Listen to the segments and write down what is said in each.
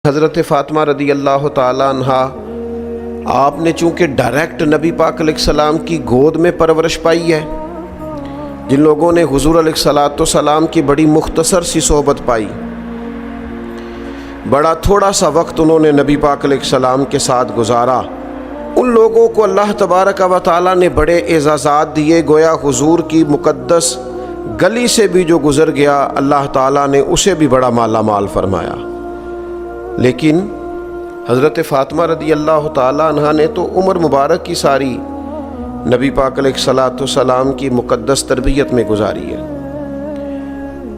حضرت فاطمہ رضی اللہ تعالیٰ عنہا آپ نے چونکہ ڈائریکٹ نبی پاک علیہ السلام کی گود میں پرورش پائی ہے، جن لوگوں نے حضور علیہ السلام کی بڑی مختصر سی صحبت پائی، بڑا تھوڑا سا وقت انہوں نے نبی پاک علیہ السلام کے ساتھ گزارا، ان لوگوں کو اللہ تبارک و تعالیٰ نے بڑے اعزازات دیے، گویا حضور کی مقدس گلی سے بھی جو گزر گیا اللہ تعالیٰ نے اسے بھی بڑا مالا مال فرمایا۔ لیکن حضرت فاطمہ رضی اللہ تعالیٰ عنہ نے تو عمر مبارک کی ساری نبی پاک علیہ السلام کی مقدس تربیت میں گزاری ہے۔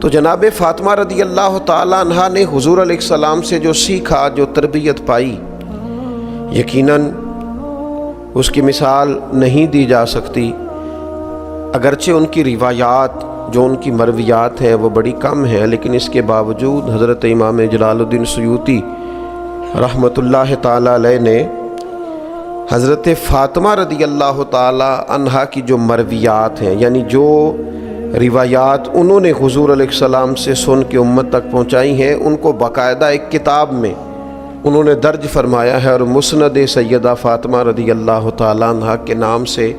تو جناب فاطمہ رضی اللہ تعالیٰ عنہ نے حضور علیہ السلام سے جو سیکھا، جو تربیت پائی، یقیناً اس کی مثال نہیں دی جا سکتی۔ اگرچہ ان کی روایات جو ان کی مرویات ہیں وہ بڑی کم ہیں، لیکن اس کے باوجود حضرت امام جلال الدین سیوطی رحمۃ اللہ تعالی علیہ نے حضرت فاطمہ رضی اللہ تعالی عنہا کی جو مرویات ہیں، یعنی جو روایات انہوں نے حضور علیہ السلام سے سن کے امت تک پہنچائی ہیں، ان کو باقاعدہ ایک کتاب میں انہوں نے درج فرمایا ہے، اور مسند سیدہ فاطمہ رضی اللہ تعالی عنہا کے نام سے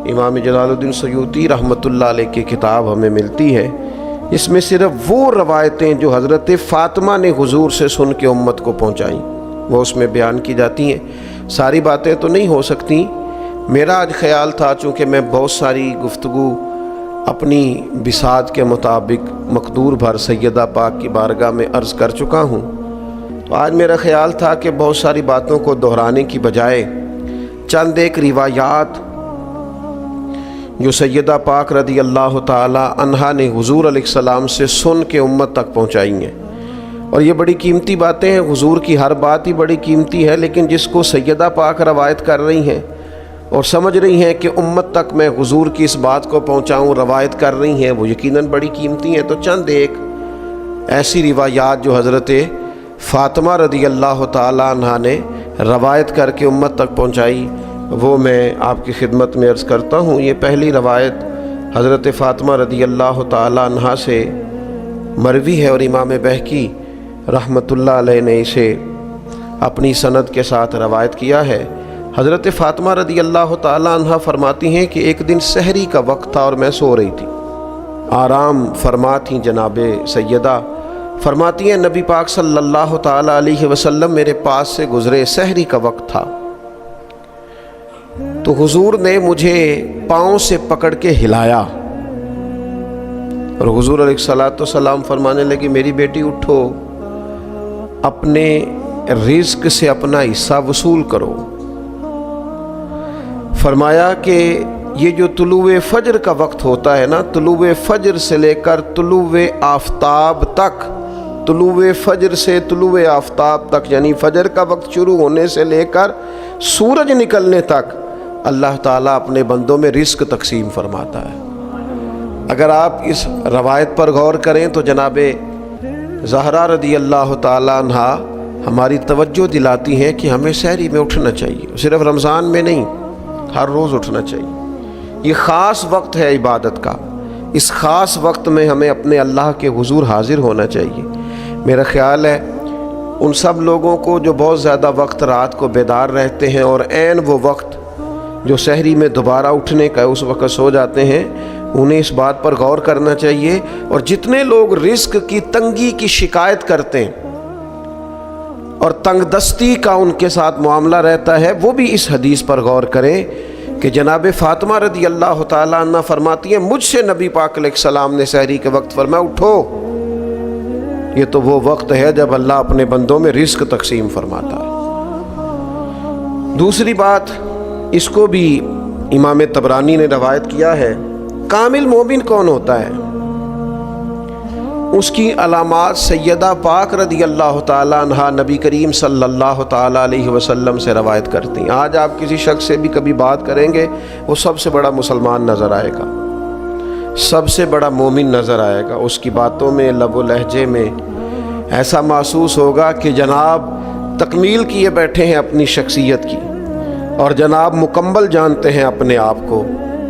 امام جلال الدین سیوطی رحمۃ اللہ علیہ کی کتاب ہمیں ملتی ہے۔ اس میں صرف وہ روایتیں جو حضرت فاطمہ نے حضور سے سن کے امت کو پہنچائیں وہ اس میں بیان کی جاتی ہیں۔ ساری باتیں تو نہیں ہو سکتی، میرا آج خیال تھا چونکہ میں بہت ساری گفتگو اپنی بساط کے مطابق مقدور بھر سیدہ پاک کی بارگاہ میں عرض کر چکا ہوں، تو آج میرا خیال تھا کہ بہت ساری باتوں کو دہرانے کی بجائے چند ایک روایات جو سیدہ پاک رضی اللہ تعالی عنہا نے حضور علیہ السلام سے سن کے امت تک پہنچائی ہیں، اور یہ بڑی قیمتی باتیں ہیں۔ حضور کی ہر بات ہی بڑی قیمتی ہے، لیکن جس کو سیدہ پاک روایت کر رہی ہیں اور سمجھ رہی ہیں کہ امت تک میں حضور کی اس بات کو پہنچاؤں، روایت کر رہی ہیں، وہ یقیناً بڑی قیمتی ہیں۔ تو چند ایک ایسی روایات جو حضرت فاطمہ رضی اللہ تعالی عنہا نے روایت کر کے امت تک پہنچائی وہ میں آپ کی خدمت میں عرض کرتا ہوں۔ یہ پہلی روایت حضرت فاطمہ رضی اللہ تعالی عنہا سے مروی ہے، اور امام بہقی رحمۃ اللہ علیہ نے اسے اپنی سند کے ساتھ روایت کیا ہے۔ حضرت فاطمہ رضی اللہ تعالی عنہا فرماتی ہیں کہ ایک دن سحری کا وقت تھا اور میں سو رہی تھی، آرام فرما تھیں جناب سیدہ۔ فرماتی ہیں نبی پاک صلی اللہ تعالی علیہ وسلم میرے پاس سے گزرے، سحری کا وقت تھا، تو حضور نے مجھے پاؤں سے پکڑ کے ہلایا، اور حضور علیہ السلام فرمانے لگے میری بیٹی اٹھو، اپنے رزق سے اپنا حصہ وصول کرو۔ فرمایا کہ یہ جو طلوع فجر کا وقت ہوتا ہے نا، طلوع فجر سے لے کر طلوع آفتاب تک، طلوع فجر سے طلوع آفتاب تک، یعنی فجر کا وقت شروع ہونے سے لے کر سورج نکلنے تک اللہ تعالیٰ اپنے بندوں میں رزق تقسیم فرماتا ہے۔ اگر آپ اس روایت پر غور کریں تو جناب زہرا رضی اللہ تعالیٰ عنہا ہماری توجہ دلاتی ہیں کہ ہمیں سحری میں اٹھنا چاہیے، صرف رمضان میں نہیں، ہر روز اٹھنا چاہیے۔ یہ خاص وقت ہے عبادت کا، اس خاص وقت میں ہمیں اپنے اللہ کے حضور حاضر ہونا چاہیے۔ میرا خیال ہے ان سب لوگوں کو جو بہت زیادہ وقت رات کو بیدار رہتے ہیں اور عین وہ وقت جو سحری میں دوبارہ اٹھنے کا اس وقت سو جاتے ہیں، انہیں اس بات پر غور کرنا چاہیے۔ اور جتنے لوگ رزق کی تنگی کی شکایت کرتے ہیں اور تنگ دستی کا ان کے ساتھ معاملہ رہتا ہے، وہ بھی اس حدیث پر غور کریں کہ جناب فاطمہ رضی اللہ تعالیٰ عنہ فرماتی ہیں مجھ سے نبی پاک علیہ السلام نے سحری کے وقت فرمایا اٹھو، یہ تو وہ وقت ہے جب اللہ اپنے بندوں میں رزق تقسیم فرماتا ہے۔ دوسری بات، اس کو بھی امام طبرانی نے روایت کیا ہے، کامل مومن کون ہوتا ہے؟ اس کی علامات سیدہ پاک رضی اللہ تعالی عنہا نبی کریم صلی اللہ تعالی علیہ وسلم سے روایت کرتی ہیں۔ آج آپ کسی شخص سے بھی کبھی بات کریں گے، وہ سب سے بڑا مسلمان نظر آئے گا، سب سے بڑا مومن نظر آئے گا، اس کی باتوں میں، لب و لہجے میں ایسا محسوس ہوگا کہ جناب تکمیل کیے بیٹھے ہیں اپنی شخصیت کی، اور جناب مکمل جانتے ہیں اپنے آپ کو۔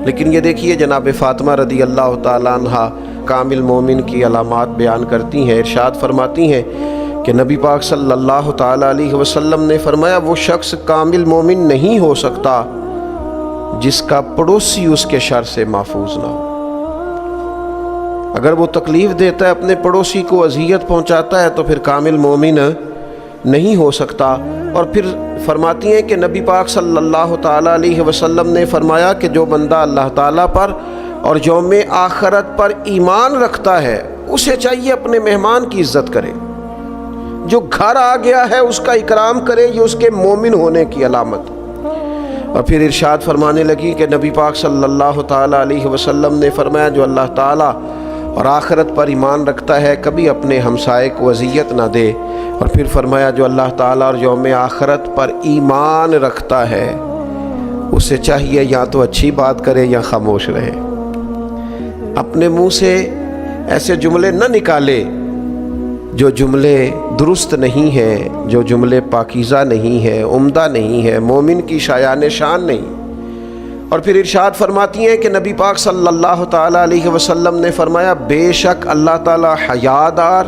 لیکن یہ دیکھیے جناب فاطمہ رضی اللہ تعالی عنہا کامل مومن کی علامات بیان کرتی ہیں، ارشاد فرماتی ہیں کہ نبی پاک صلی اللہ تعالیٰ علیہ وسلم نے فرمایا وہ شخص کامل مومن نہیں ہو سکتا جس کا پڑوسی اس کے شر سے محفوظ نہ ہو۔ اگر وہ تکلیف دیتا ہے اپنے پڑوسی کو، اذیت پہنچاتا ہے، تو پھر کامل مومن نہیں ہو سکتا۔ اور پھر فرماتی ہیں کہ نبی پاک صلی اللہ تعالیٰ علیہ وسلم نے فرمایا کہ جو بندہ اللہ تعالیٰ پر اور یوم آخرت پر ایمان رکھتا ہے اسے چاہیے اپنے مہمان کی عزت کرے، جو گھر آ گیا ہے اس کا اکرام کرے، یہ اس کے مومن ہونے کی علامت۔ اور پھر ارشاد فرمانے لگی کہ نبی پاک صلی اللہ تعالیٰ علیہ وسلم نے فرمایا جو اللہ تعالیٰ اور آخرت پر ایمان رکھتا ہے کبھی اپنے ہمسائے کو اذیت نہ دے۔ اور پھر فرمایا جو اللہ تعالیٰ اور یوم آخرت پر ایمان رکھتا ہے اسے چاہیے یا تو اچھی بات کرے یا خاموش رہے، اپنے منہ سے ایسے جملے نہ نکالے جو جملے درست نہیں ہیں، جو جملے پاکیزہ نہیں ہیں، عمدہ نہیں ہیں، مومن کی شایان شان نہیں۔ اور پھر ارشاد فرماتی ہیں کہ نبی پاک صلی اللہ تعالیٰ علیہ وسلم نے فرمایا بے شک اللہ تعالیٰ حیادار،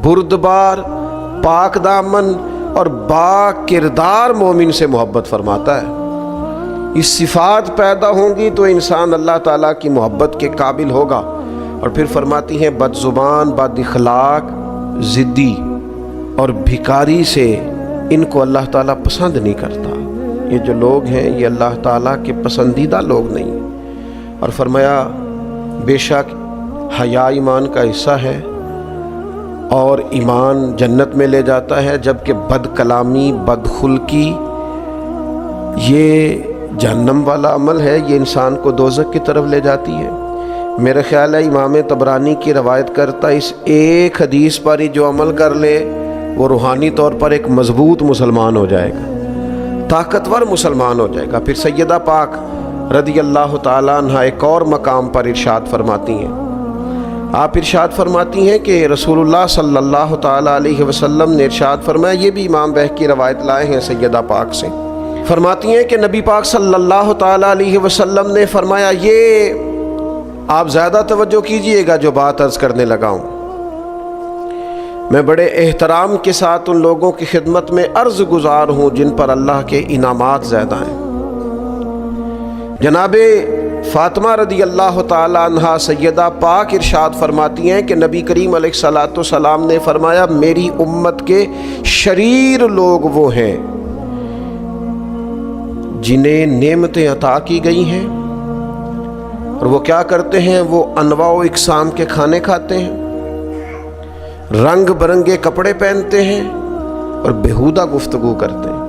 بردبار، پاک دامن اور با کردار مومن سے محبت فرماتا ہے۔ اس صفات پیدا ہوں گی تو انسان اللہ تعالیٰ کی محبت کے قابل ہوگا۔ اور پھر فرماتی ہیں بد زبان، بد اخلاق، ضدی اور بھکاری سے ان کو اللہ تعالیٰ پسند نہیں کرتا۔ یہ جو لوگ ہیں یہ اللہ تعالیٰ کے پسندیدہ لوگ نہیں۔ اور فرمایا بے شک حیا ایمان کا حصہ ہے اور ایمان جنت میں لے جاتا ہے، جبکہ بد کلامی، بد خلقی یہ جہنم والا عمل ہے، یہ انسان کو دوزخ کی طرف لے جاتی ہے۔ میرا خیال ہے امام طبرانی کی روایت کرتا اس ایک حدیث پر ہی جو عمل کر لے وہ روحانی طور پر ایک مضبوط مسلمان ہو جائے گا، طاقتور مسلمان ہو جائے گا۔ پھر سیدہ پاک رضی اللہ تعالیٰ عنہ ایک اور مقام پر ارشاد فرماتی ہیں، آپ ارشاد فرماتی ہیں کہ رسول اللہ صلی اللہ تعالیٰ علیہ وسلم نے ارشاد فرمایا، یہ بھی امام بہقی روایت لائے ہیں سیدہ پاک سے، فرماتی ہیں کہ نبی پاک صلی اللہ تعالیٰ علیہ وسلم نے فرمایا، یہ آپ زیادہ توجہ کیجئے گا جو بات عرض کرنے لگا ہوں، میں بڑے احترام کے ساتھ ان لوگوں کی خدمت میں عرض گزار ہوں جن پر اللہ کے انعامات زیادہ ہیں۔ جناب فاطمہ رضی اللہ تعالی عنہا سیدہ پاک ارشاد فرماتی ہیں کہ نبی کریم علیہ الصلاۃ والسلام نے فرمایا میری امت کے شریر لوگ وہ ہیں جنہیں نعمتیں عطا کی گئی ہیں اور وہ کیا کرتے ہیں، وہ انواع و اقسام کے کھانے کھاتے ہیں، رنگ برنگے کپڑے پہنتے ہیں اور بیہودہ گفتگو کرتے ہیں۔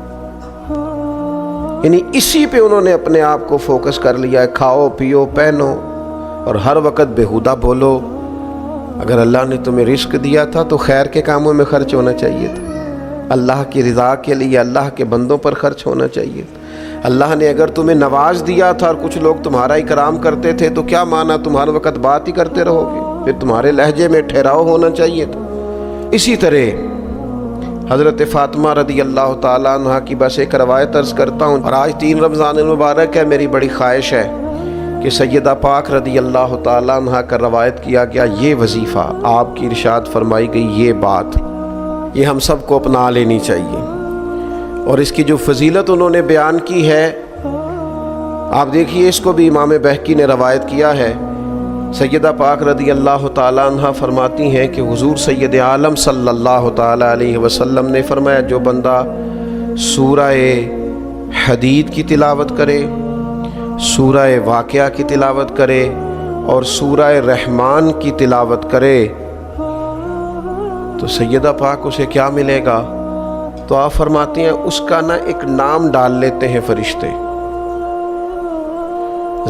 یعنی اسی پہ انہوں نے اپنے آپ کو فوکس کر لیا ہے، کھاؤ پیو پہنو اور ہر وقت بیہودہ بولو۔ اگر اللہ نے تمہیں رزق دیا تھا تو خیر کے کاموں میں خرچ ہونا چاہیے تھا، اللہ کی رضا کے لیے اللہ کے بندوں پر خرچ ہونا چاہیے تھا۔ اللہ نے اگر تمہیں نواز دیا تھا اور کچھ لوگ تمہارا اکرام کرتے تھے تو کیا مانا تم ہر وقت بات ہی کرتے رہو گے، پھر تمہارے لہجے میں ٹھہراؤ ہونا چاہیے تھا۔ اسی طرح حضرت فاطمہ رضی اللہ تعالیٰ عنہ کی بس ایک روایت عرض کرتا ہوں، اور آج 3 رمضان المبارک ہے، میری بڑی خواہش ہے کہ سیدہ پاک رضی اللہ تعالیٰ عنہ کا روایت کیا گیا یہ وظیفہ، آپ کی ارشاد فرمائی گئی یہ بات، یہ ہم سب کو اپنا لینی چاہیے۔ اور اس کی جو فضیلت انہوں نے بیان کی ہے آپ دیکھیے، اس کو بھی امام بہقی نے روایت کیا ہے۔ سیدہ پاک رضی اللہ تعالیٰ عنہ فرماتی ہیں کہ حضور سید عالم صلی اللہ تعالیٰ علیہ وسلم نے فرمایا جو بندہ سورہ حدید کی تلاوت کرے، سورہ واقعہ کی تلاوت کرے اور سورہ رحمان کی تلاوت کرے تو سیدہ پاک اسے کیا ملے گا؟ تو آپ فرماتی ہیں اس کا ایک نام ڈال لیتے ہیں فرشتے،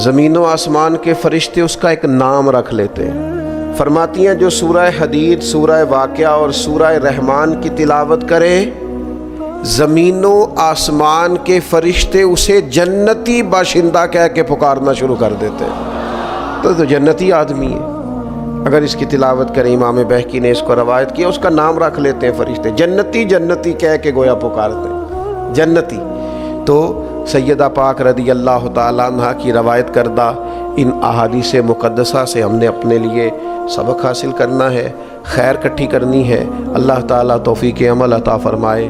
زمین و آسمان کے فرشتے اس کا ایک نام رکھ لیتے ہیں۔ فرماتی ہیں جو سورہ حدید، سورہ واقعہ اور سورہ رحمان کی تلاوت کرے زمین و آسمان کے فرشتے اسے جنتی باشندہ کہہ کے پکارنا شروع کر دیتے ہیں، تو جنتی آدمی ہے۔ اگر اس کی تلاوت کریں، امام بہقی نے اس کو روایت کیا، اس کا نام رکھ لیتے ہیں فرشتے، جنتی جنتی کہہ کے گویا پکارتے ہیں، جنتی۔ تو سیدہ پاک رضی اللہ تعالیٰ عنہ کی روایت کردہ ان احادیث مقدسہ سے ہم نے اپنے لیے سبق حاصل کرنا ہے، خیر کٹھی کرنی ہے۔ اللہ تعالیٰ توفیق عمل عطا فرمائے۔